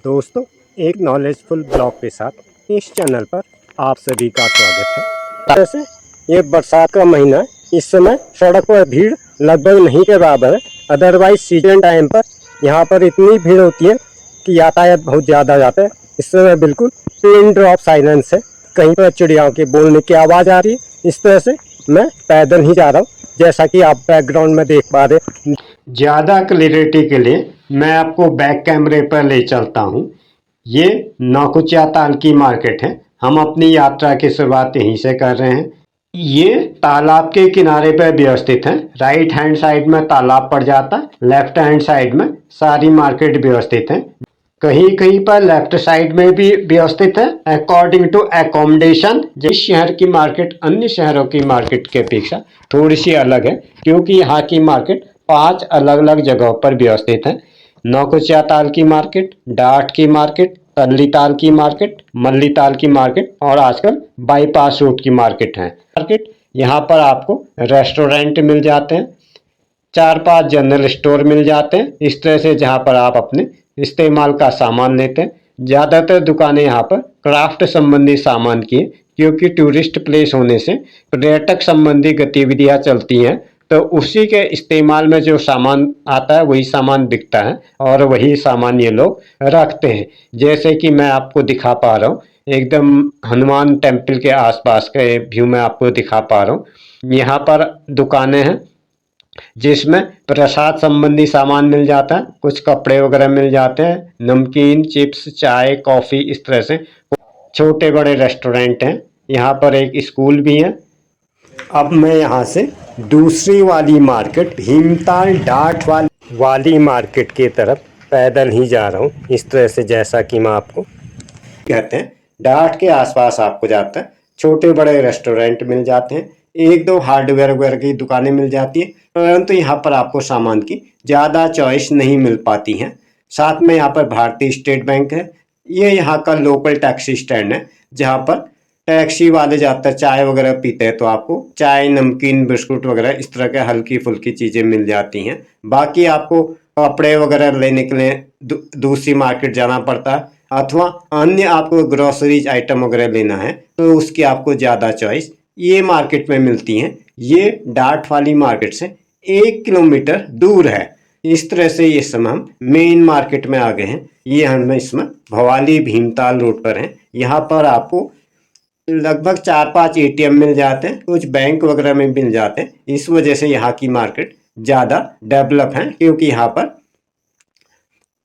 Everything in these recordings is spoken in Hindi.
दोस्तों, एक नॉलेजफुल ब्लॉग के साथ इस चैनल पर आप सभी का स्वागत है। वैसे ये बरसात का महीना है, इस समय सड़क पर भीड़ लगभग नहीं के बराबर है। अदरवाइज सीजन टाइम पर यहाँ पर इतनी भीड़ होती है कि यातायात बहुत ज़्यादा जाता है। इस समय बिल्कुल पिन ड्रॉप साइलेंस है, कहीं पर चिड़ियाओं के बोलने की आवाज़ आ रही है। इस तरह से मैं पैदल ही जा रहा हूँ, जैसा कि आप बैकग्राउंड में देख पा रहे। ज़्यादा क्लियरिटी के लिए मैं आपको बैक कैमरे पर ले चलता हूँ। ये नौकुचिया ताल की मार्केट है। हम अपनी यात्रा की शुरुआत यहीं से कर रहे हैं। ये तालाब के किनारे पर व्यवस्थित है। राइट हैंड साइड में तालाब पड़ जाता है, लेफ्ट हैंड साइड में सारी मार्केट व्यवस्थित है। कहीं कहीं पर लेफ्ट साइड में भी व्यवस्थित है अकॉर्डिंग टू एकोमोडेशन। जिस शहर की मार्केट अन्य शहरों की मार्केट के अपेक्षा थोड़ी सी अलग है, क्योंकि यहाँ की मार्केट 5 अलग अलग जगहों पर व्यवस्थित है। नौकुचिया ताल की मार्केट, डाट की मार्केट, तल्ली ताल की मार्केट, मल्ली ताल की मार्केट और आजकल बाईपास रोड की मार्केट है। यहाँ पर आपको रेस्टोरेंट मिल जाते हैं, 4-5 जनरल स्टोर मिल जाते हैं। इस तरह से जहाँ पर आप अपने इस्तेमाल का सामान लेते हैं। ज़्यादातर दुकानें यहाँ पर क्राफ्ट संबंधी सामान की है, क्योंकि टूरिस्ट प्लेस होने से पर्यटक संबंधी गतिविधियाँ चलती हैं, तो उसी के इस्तेमाल में जो सामान आता है वही सामान बिकता है और वही सामान ये लोग रखते हैं। जैसे कि मैं आपको दिखा पा रहा हूँ, एकदम हनुमान टेम्पल के आसपास का व्यू मैं आपको दिखा पा रहा हूँ। यहाँ पर दुकानें हैं जिसमें प्रसाद संबंधी सामान मिल जाता है, कुछ कपड़े वगैरह मिल जाते हैं, नमकीन, चिप्स, चाय, कॉफ़ी, इस तरह से छोटे बड़े रेस्टोरेंट हैं। यहाँ पर एक स्कूल भी है। अब मैं यहाँ से दूसरी वाली मार्केट भीमताल डाट वाली मार्केट की तरफ पैदल ही जा रहा हूँ। इस तरह से जैसा कि मैं आपको कहते हैं, डाट के आसपास आपको जाता है छोटे बड़े रेस्टोरेंट मिल जाते हैं, 1-2 हार्डवेयर वगैरह की दुकानें मिल जाती है, परंतु यहाँ पर आपको सामान की ज़्यादा चॉइस नहीं मिल पाती है। साथ में यहाँ पर भारतीय स्टेट बैंक है। ये यहाँ का लोकल टैक्सी स्टैंड है, जहाँ पर टैक्सी वाले ज़्यादातर चाय वगैरह पीते हैं, तो आपको चाय, नमकीन, बिस्कुट वगैरह इस तरह के हल्की फुल्की चीज़ें मिल जाती हैं। बाकी आपको कपड़े वगैरह लेने के लिए दूसरी मार्केट जाना पड़ता है, अथवा अन्य आपको ग्रोसरीज आइटम वगैरह लेना है तो उसकी आपको ज़्यादा चॉइस ये मार्केट में मिलती हैं। ये डाट वाली मार्केट से 1 किलोमीटर दूर है। इस तरह से ये समय हम मेन मार्केट में आ गए हैं। ये हम इसमें भवाली भीमताल रोड पर हैं। यहाँ पर आपको लगभग 4-5 एटीएम मिल जाते हैं, कुछ बैंक वगैरह में मिल जाते हैं। इस वजह से यहाँ की मार्केट ज़्यादा डेवलप है, क्योंकि यहाँ पर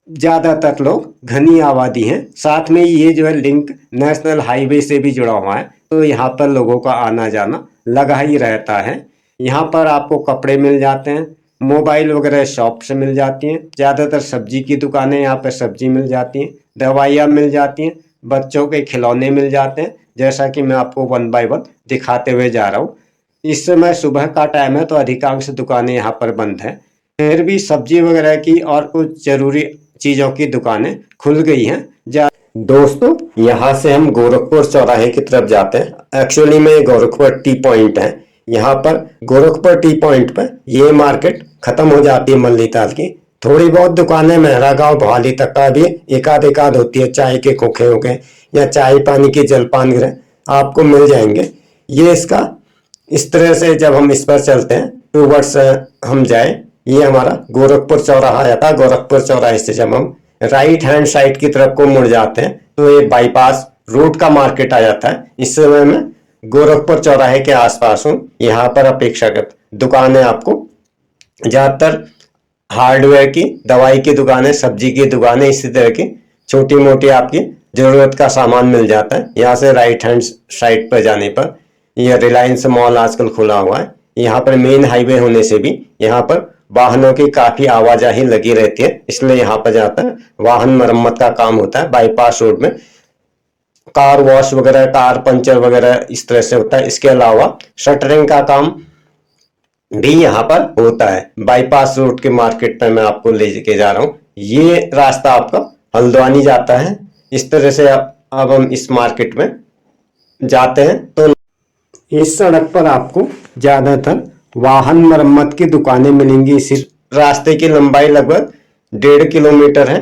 ज़्यादातर लोग घनी आबादी हैं। साथ में ये जो है लिंक नेशनल हाईवे से भी जुड़ा हुआ है, तो यहाँ पर लोगों का आना जाना लगा ही रहता है। यहाँ पर आपको कपड़े मिल जाते हैं, मोबाइल वगैरह शॉप से मिल जाती हैं। ज़्यादातर सब्जी की दुकानें, यहाँ पर सब्जी मिल जाती हैं, दवाइयाँ मिल जाती हैं, बच्चों के खिलौने मिल जाते हैं, जैसा कि मैं आपको 1 बाय 1 दिखाते हुए जा रहा हूँ। इस समय सुबह का टाइम है, तो अधिकांश दुकानें यहाँ पर बंद हैं। फिर भी सब्जी वगैरह की और कुछ ज़रूरी चीज़ों की दुकानें खुल गई हैं। दोस्तों, यहाँ से हम गोरखपुर चौराहे की तरफ जाते हैं। एक्चुअली में गोरखपुर टी पॉइंट है। यहाँ पर गोरखपुर टी पॉइंट पर ये मार्केट खत्म हो जाती है मल्ली ताल की। थोड़ी बहुत दुकानें मेहरा गांव भवाली तक का भी एकाध होती है, चाय के खोखे हो गए या चाय पानी के जलपान गृह आपको मिल जाएंगे। ये इसका इस तरह से जब हम इस पर चलते हैं टूवर्ड्स हम जाए, ये हमारा गोरखपुर चौराहा आता है। गोरखपुर चौराहे से जब हम राइट हैंड साइड की तरफ को मुड़ जाते हैं तो ये बाईपास रोड का मार्केट आ जाता है। इस समय मैं गोरखपुर चौराहे के आसपास हूँ। यहाँ पर अपेक्षाकृत दुकानें आपको ज़्यादातर हार्डवेयर की, दवाई की दुकानें, सब्जी की दुकानें, इसी तरह की छोटी मोटी आपकी ज़रूरत का सामान मिल जाता है। यहाँ से राइट हैंड साइड पर जाने पर यह रिलायंस मॉल आजकल खुला हुआ है। यहाँ पर मेन हाईवे होने से भी यहाँ पर वाहनों की काफी आवाजाही लगी रहती है, इसलिए यहाँ पर जाता है वाहन मरम्मत का काम होता है। बाईपास रोड में कार वॉश वगैरह, कार पंचर वगैरह इस तरह से होता है। इसके अलावा शटरिंग का काम भी यहाँ पर होता है। बाईपास रोड के मार्केट पर मैं आपको ले के जा रहा हूँ। ये रास्ता आपका हल्द्वानी जाता है। इस तरह से अब हम इस मार्केट में जाते हैं तो इस सड़क पर आपको ज्यादातर वाहन मरम्मत की दुकानें मिलेंगी। इसी रास्ते की लंबाई लगभग 1.5 किलोमीटर है।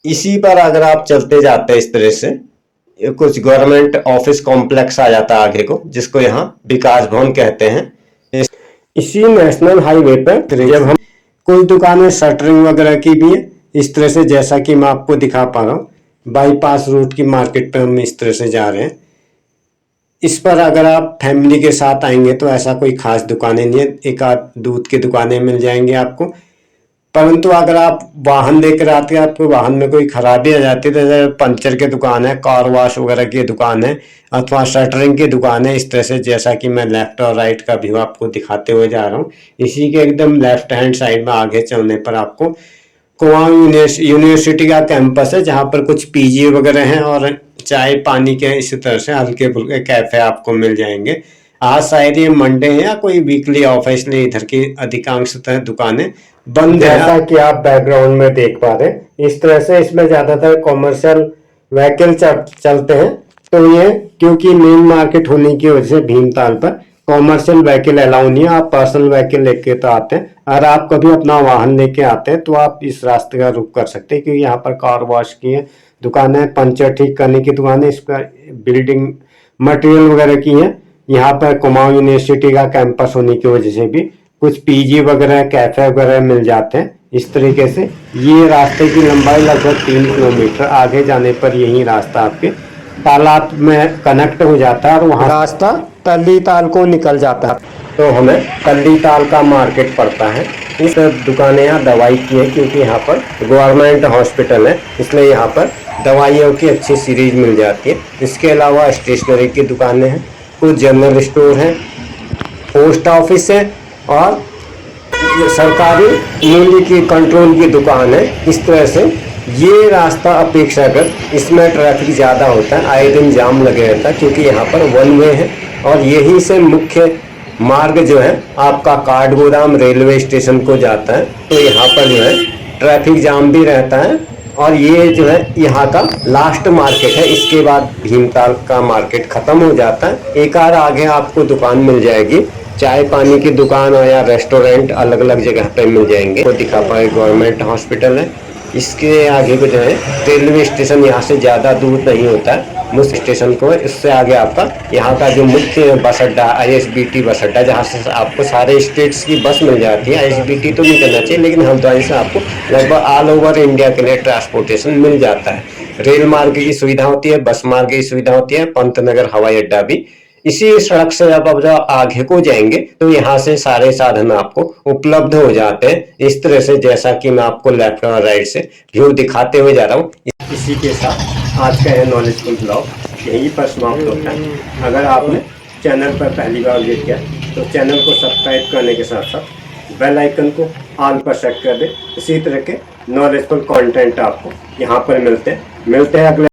इसी पर अगर आप चलते जाते हैं इस तरह से, कुछ गवर्नमेंट ऑफिस कॉम्प्लेक्स आ जाता है आगे को, जिसको यहाँ विकास भवन कहते हैं। इसी नेशनल हाईवे पर जब हम कुछ दुकानें शटरिंग वगैरह की भी है इस तरह से, जैसा कि मैं आपको दिखा पा रहा हूँ। बाईपास रूट की मार्केट पे हम इस तरह से जा रहे हैं। इस पर अगर आप फैमिली के साथ आएंगे तो ऐसा कोई खास दुकानें नहीं है, एक आध दूध की दुकानें मिल जाएंगी आपको। परंतु अगर आप वाहन लेकर आते हैं, आपको वाहन में कोई खराबी आ जाती है, तो जैसे पंचर की दुकान है, कार वॉश वगैरह की दुकान है, अथवा शटरिंग की दुकान है, इस तरह से, जैसा कि मैं लेफ्ट और राइट का व्यू आपको दिखाते हुए जा रहा हूँ। इसी के एकदम लेफ्ट हैंड साइड में आगे चलने पर आपको कुमाऊं यूनिवर्सिटी का कैंपस है, जहाँ पर कुछ पीजी वगैरह हैं और चाय पानी के इसी तरह से हल्के फुल्के कैफे आपको मिल जाएंगे। आज शायद ये मंडे है या कोई वीकली ऑफ है, इसलिए इधर की अधिकांशतः दुकानें बंद है। जैसा कि आप बैकग्राउंड में देख पा रहे हैं, इस तरह से इसमें ज्यादातर कॉमर्शियल व्हीकल चलते हैं। तो ये क्योंकि मेन मार्केट होने की वजह से भीमताल पर कॉमर्शियल व्हीकल अलाउ नहीं है। आप पर्सनल व्हीकल लेके तो आते हैं, अगर आप कभी अपना वाहन लेके आते हैं तो आप इस रास्ते का रुख कर सकते हैं, क्योंकि यहाँ पर कार वॉश की है दुकानें, पंचर ठीक करने की दुकानें, इस पर बिल्डिंग मटेरियल वगैरह की है। यहाँ पर कुमाऊं यूनिवर्सिटी का कैंपस होने की वजह से भी कुछ पीजी वगैरह कैफे वगैरह मिल जाते हैं। इस तरीके से ये रास्ते की लंबाई लगभग 3 किलोमीटर, आगे जाने पर यही रास्ता आपके तालाब में कनेक्ट हो जाता है और वहाँ रास्ता तल्ली ताल को निकल जाता है। तो हमें तल्ली ताल का मार्केट पड़ता है। इस दुकानें यहाँ दवाई की है, क्योंकि यहाँ पर गवर्नमेंट हॉस्पिटल है, इसलिए यहाँ पर दवाइयों की अच्छी सीरीज मिल जाती है। इसके अलावा स्टेशनरी की दुकानें हैं, कुछ जनरल स्टोर हैं, पोस्ट ऑफिस है और सरकारी मूल्य की कंट्रोल की दुकान है। इस तरह से ये रास्ता अपेक्षाकृत इसमें ट्रैफिक ज़्यादा होता है, आए दिन जाम लगे रहता है, क्योंकि यहाँ पर वन वे है और यहीं से मुख्य मार्ग जो है आपका काठगोदाम रेलवे स्टेशन को जाता है। तो यहाँ पर जो है ट्रैफिक जाम भी रहता है और ये जो है यहाँ का लास्ट मार्केट है। इसके बाद भीमताल का मार्केट खत्म हो जाता है। एक आध आगे आपको दुकान मिल जाएगी, चाय पानी की दुकान और या रेस्टोरेंट अलग अलग जगह पे मिल जाएंगे। वो दिखा पाए गवर्नमेंट हॉस्पिटल है, इसके आगे को जो है रेलवे स्टेशन यहाँ से ज़्यादा दूर नहीं होता है, मुख्य स्टेशन को है। इससे आगे आपका यहाँ का जो मुख्य बस अड्डा ISBT बस अड्डा, जहाँ से आपको सारे स्टेट्स की बस मिल जाती है। ISBT तो नहीं करना चाहिए, लेकिन हल्द्वानी से आपको लगभग ऑल ओवर इंडिया के लिए ट्रांसपोर्टेशन मिल जाता है। रेल मार्ग की सुविधा होती है, बस मार्ग की सुविधा होती है, पंतनगर हवाई अड्डा भी। इसी सड़क से जब आप आगे को जाएंगे तो यहाँ से सारे साधन आपको उपलब्ध हो जाते हैं। इस तरह से, जैसा कि मैं आपको लेफ्ट और राइट से व्यू दिखाते हुए जा रहा हूँ। इसी के साथ आज का यह नॉलेजफुल ब्लॉग यहीं पर समाप्त होता है। अगर आपने चैनल पर पहली बार विजिट किया तो चैनल को सब्सक्राइब करने के साथ साथ बेल आइकन को ऑल पर सेट कर दे। इसी तरह के नॉलेजफुल कंटेंट आपको यहाँ पर मिलते हैं अगले